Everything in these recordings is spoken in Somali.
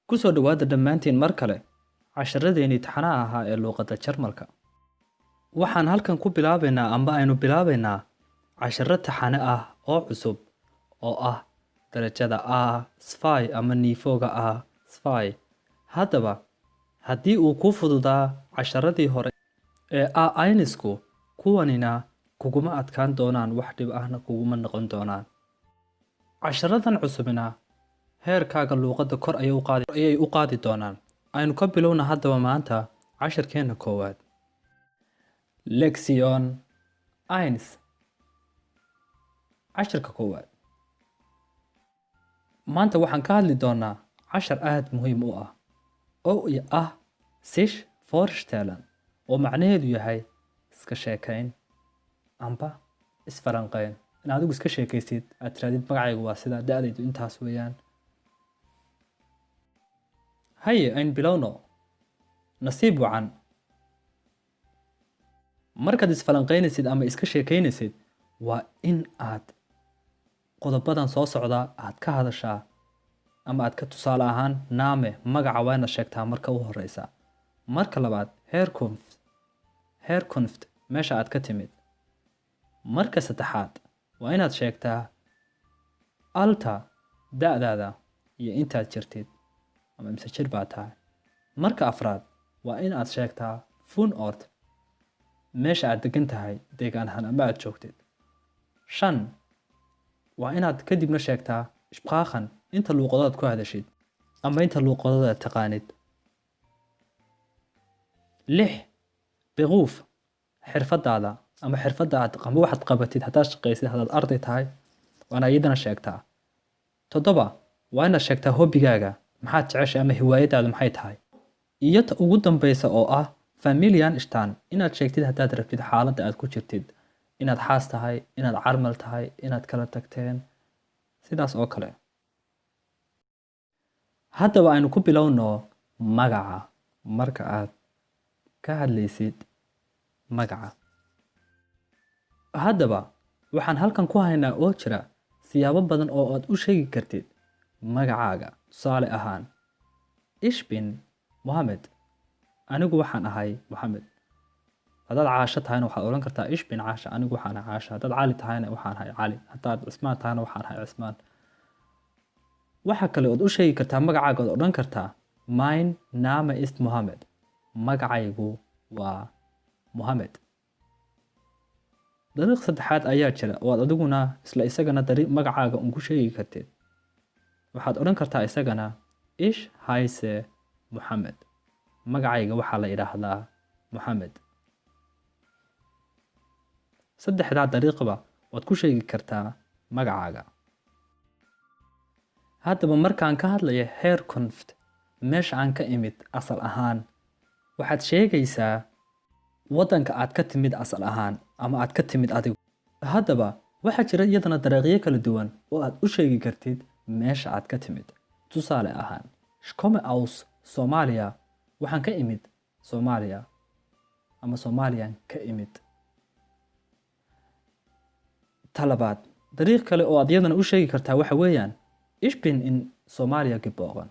Ku soo dhawaada dhammaantiin mar kale casharradeennii taxanaha ahaa ee luqadda Jarmalka. Waxaan halkan ku bilaabaynaa ama aynu bilaabaynaa casharro taxane ah oo cusub oo ah darajada A2 ama niifooga A2. Haddaba, haddii uu kuu fududaa casharradii hore ee A1-isku, kuwanina kuguma adkaan doonaan, wax dhib ahna kuguma noqon doonaan. Casharradan cusubina heerkaaga luqadda kor ayay u qaadi doonaan. Aynu ka bilowna haddaba maanta casharkeena koowaad. Lexion 1. Casharka koowaad. Maanta waxaan ka hadli doonaa cashar aad muhiim u ah oo ah sich vorstellen, oo macnaheedu yahay iska sheekayn amba isfalanqayn. In adigu iska sheekaysid aad tirahdid magacaygu waa sida, da'daydu intaas weeyaan. Haye ayn bilowno. Nasiib wacan. Markaad isfalanqaynaysid ama iska sheekaynaysid waa in aad qodobadan soo socda aad ka hadashaa ama aad ka tusaale ahaan naame magaca waa inaad sheegtaa marka u horeysa. Marka labaad Herkunft meesha aad ka timid. Marka saddexaad waa inaad sheegtaa Alter da'daada iyo intaad jirtid ama imse jir baa tahay. Marka afraad waa in aad sheegtaa Wohnort meesha aad degan tahay deegaan ahaan ama aad joogtid. 5 waa inaad kadibna sheegtaa Sprachen inta luuqadood ku hadashid ama inta luuqadood aad taqaanid. 6 Beruf xirfadaada ama xirfadda aad waxaad qabatid haddaad shaqaysid haddaad arday tahay waana iyadana sheegtaa. 7 waa inaad sheegtaa hobbigaaga maxaad jeceshay ama hiwaayadaadu maxay tahay. Iyo ta ugu dambeysa oo ah Familienstand inaad sheegtid haddaad rabtid xaaladda aad ku jirtid, inaad xaas tahay, inaad carmal tahay, inaad kala tagteen, sidaas oo kale. Haddaba aynu ku bilowno magaca. Marka aad ka hadlaysid magaca, haddaba waxaan halkan ku haynaa oo jira siyaabo badan oo aad u sheegi kartid magacaaga. Tusaale ahaan, Ich bin Mohammed. Anigu waxaan ahay Mohammed. Haddaad Caasho tahayna waxaad odhan kartaa Ich bin Caasha. Anigu waxaan ahay Caasha. Haddaad Cali tahayna waxaan ahay Cali. Haddaad Cismaan tahayna waxaan ahay Cismaan. Waxa kale ood u sheegi kartaa magacaaga ood odhan kartaa Mein Name ist Mohammed. Magacaygu waa Mohammed. Dariiq saddexaad ayaa jira oo aad adiguna isla isagana magacaaga ku sheegi kartid. Waxaad odhan kartaa isagana Ich heiße Mohammed. Magacayga waxaa la yidhaahdaa Mohammed. Saddexdaa dariiqba waad ku sheegi kartaa magacaaga. Haddaba markaan ka hadlayo Herkunft meesha aan ka imid asal ahaan, waxaad sheegaysaa waddanka aad ka timid asal ahaan ama aad ka timid adigu. Haddaba waxaa jira iyadana dariiqyo kala duwan oo aad u sheegi kartid meesha aad ka timid. Tusaale ahaan, Ich komme aus Somalia. Waxaan ka imid Soomaaliya ama Soomaaliyaan ka imid. Talabaad, dariiq kale oo aad iyadana u sheegi kartaa waxa weeyaan Ich bin in Somalia geboren.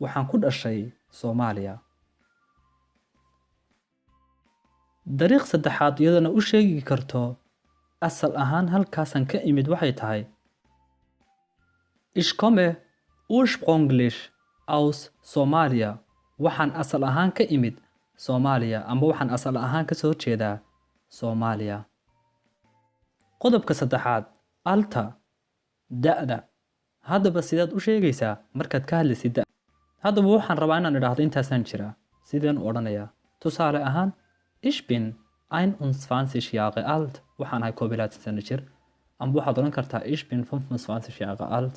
Waxaan ku dhashay Soomaaliya. Dariiq saddexaad iyadana u sheegi karto asal ahaan halkaasaan ka imid waxay tahay Ich komme ursprünglich aus Somalia. Waxaan asal ahaan ka imid Soomaaliya ama waxaan asal ahaan ka soo jeedaa Soomaaliya. Qodobka saddexaad, Alter da'da. Haddaba sidaad u sheegaysaa markaad ka hadlaysid da'. Haddaba waxaan rabaa inaan idhaahdo intaasaan jira. Sideen u odhanayaa? Tusaale ahaan, Ich bin 21 Jahre alt. Waxaan ahay 21 sano jir. Amba waxaad odhan kartaa Ich bin 25 Jahre alt.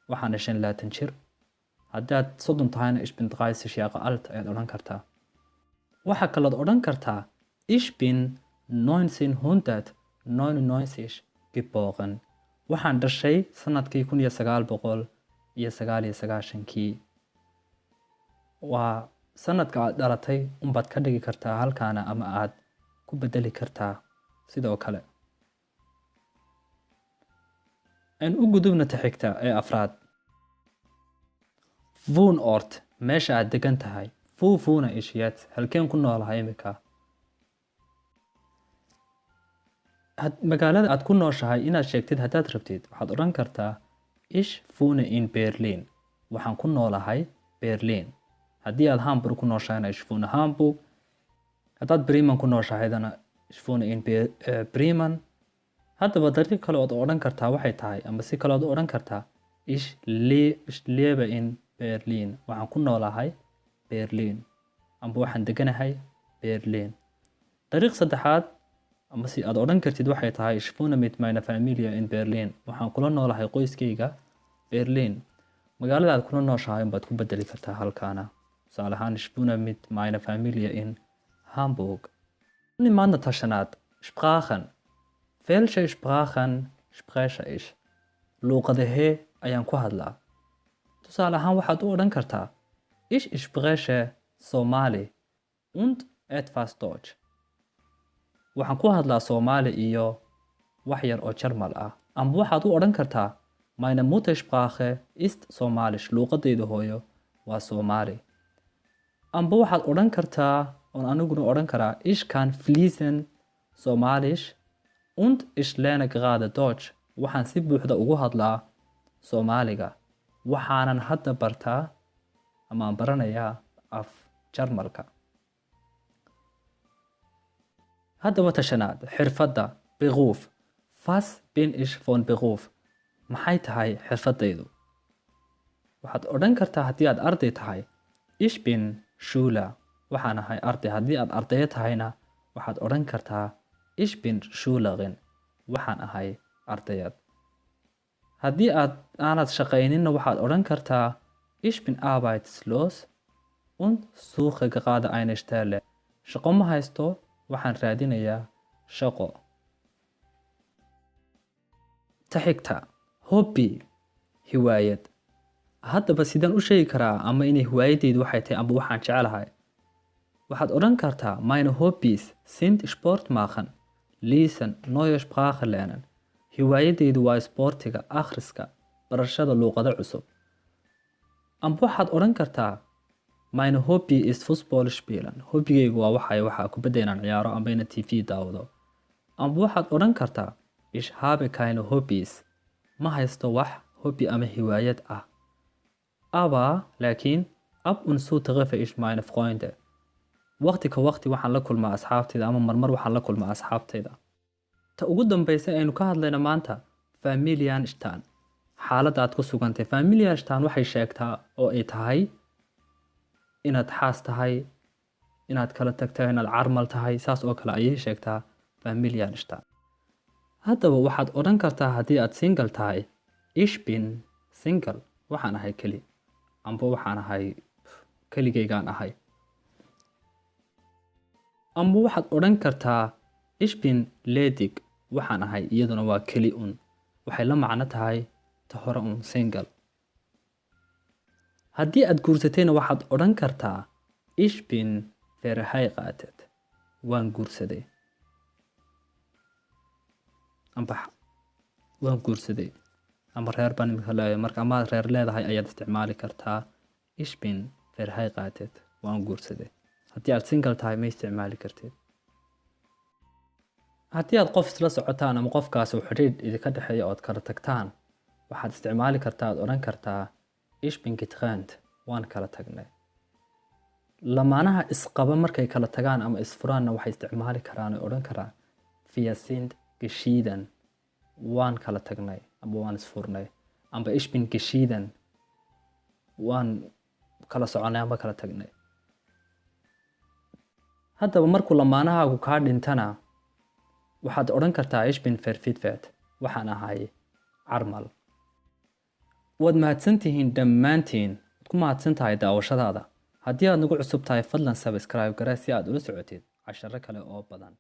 Waxaan ahay 25 jir. Haddaad 30 tahayna Ich bin 30 Jahre alt ayaad odhan kartaa. Waxa kalood odhan kartaa Ich bin 1999 geboren. Waxaan dhashay sanadkii 1999. Waa sanadka aad dhalatay unbaad ka dhigi kartaa halkaana ama aad ku bedeli kartaa sidoo kale. Aan u gudubna ta xigta ee afraad. Wohnort meesha aad degan tahay. Wohne ich jetzt? Halkeen ku noolahay imika? magaalada aad ku nooshahay inaad sheegtid haddaad rabtid waxaad odhan kartaa ich wohne in Berlin. Waxaan ku noolahay Berlin. haddii aad Hamburg ku nooshahayna ich wohne Hamburg. haddaad Bremen ku nooshahayna ich wohne in Bremen. haddaba dariiq kale ood odhan kartaa waxay tahay ama si kale ood odhan kartaa ich lebe in Berlin. waxaan ku noolahay Berlin amba waxaan deganahay Berlin. dariiq saddexaad ama si aad odhan kartid waxay tahay ich wohne mit meiner Familie in Berlin. waxaan kula noolahay qoyskayga Berlin. magaalada aad kula nooshahay baad ku bedeli kartaa halkaana. tusaale ahaan ich wohne mit meiner Familie in Hamburg. nimaadna tashanaad Sprachen. welche Sprachen spreche ich? luuqadahee ayaan ku hadlaa. tusaale ahaan waxaad u odhan kartaa ich spreche Somali und etwas Deutsch. waxaan ku hadlaa Soomaali iyo wax yar oo Jarmal ah. amba waxaad u odhan kartaa meine Muttersprache ist Somalisch. luuqadayda hooyo waa Soomaali. amba waxaad odhan kartaa oon aniguna odhan karaa ich kann fließend Somalisch und ich lerne gerade Deutsch. waxaan si buuxda ugu hadlaa Soomaaliga. waxaanan hadda bartaa ama aan baranayaa af Jarmalka. haddaba tashanaad xirfadda Beruf. was bin ich von Beruf? maxay tahay xirfadaydu? waxaad odhan kartaa haddii aad arday tahay ich bin Schüler. waxaan ahay arday. haddii aad ardayo tahayna waxaad odhan kartaa ich bin Schülerin. waxaan ahay ardayad. haddii aanad shaqayninna waxaad odhan kartaa ich bin arbeitslos und suche gerade eine Stelle. shaqo ma haysto waxaan raadinayaa shaqo. ta xigta hobby hiwaayad. haddaba sidaan u sheegi karaa ama inay hiwaayadaydu waxay tahay amba waxaan jecelahay? waxaad odhan kartaa meine Hobbys sind Sport machen, lesen, neue Sprache lernen. hiwaayadaydu waa isboortiga, akhriska, barashada luuqado cusub. amba waxaad odhan kartaa meine Hobby ist Fußball spielen. hobbigaygu waa waxaa kubadda inaan ciyaaro amba inaan TV daawado. amba waxaad odhan kartaa ich habe keine Hobbys. ma haysto wax hobby ama hiwaayad ah. aber laakiin ab und zu treffe ich meine Freunde. waqti ka waqti waxaan la kulmaa asxaabtayda ama marmar waxaan la kulmaa asxaabtayda. ta ugu dambaysa aynu ka hadlayna maanta Familienstand. xaaladda aad ku sugantay. Familienstand waxay sheegtaa oo ay tahay inaad xaas tahay, inaad kala tagtay, inaad carmal tahay. saas oo kale ayay sheegtaa Familienstand. haddaba waxaad odhan kartaa haddii aad single tahay ich bin single. waxaan ahay keli amba waxaan ahay keligaygaan ahay. amba waxaad odhan kartaa ich bin ledig. waxaan ahay iyaduna waa keli un. waxay la macno tahay ta hore un single. haddii aad guursatayna waxaad odhan kartaa ich bin verheiratet. waan guursaday amba waan guursaday amba reer baan imika leeyahay. marka amaad reer leedahay ayaad isticmaali kartaa ich bin verheiratet. waan guursaday. haddii aad single tahay ma isticmaali kartid. haddii aad qof isla socotaan ama qofkaasi uu xidhiidh idinka dhexeeya ood kala tagtaan waxaad isticmaali kartaa aad odhan kartaa ich bin getrennt. waan kala tagnay. lamaanaha isqaba markay kala tagaan ama isfuraanna waxay isticmaali karaan oo odhan karaan wir sind geschieden. waan kala tagnay amba waan isfurnay. amba ich bin geschieden. waan kala soconay amba kala tagnay. haddaba markuu lamaanahaagu kaa dhintana waxaad odhan kartaa ich bin verwitwet. waxaan ahay carmal. waad mahadsantihiin dhammaantiin. waad ku mahadsan tahay daawashadaada. haddii aad nagu cusub tahay fadlan subscribe garee si aad ula socotid casharo kale oo badan.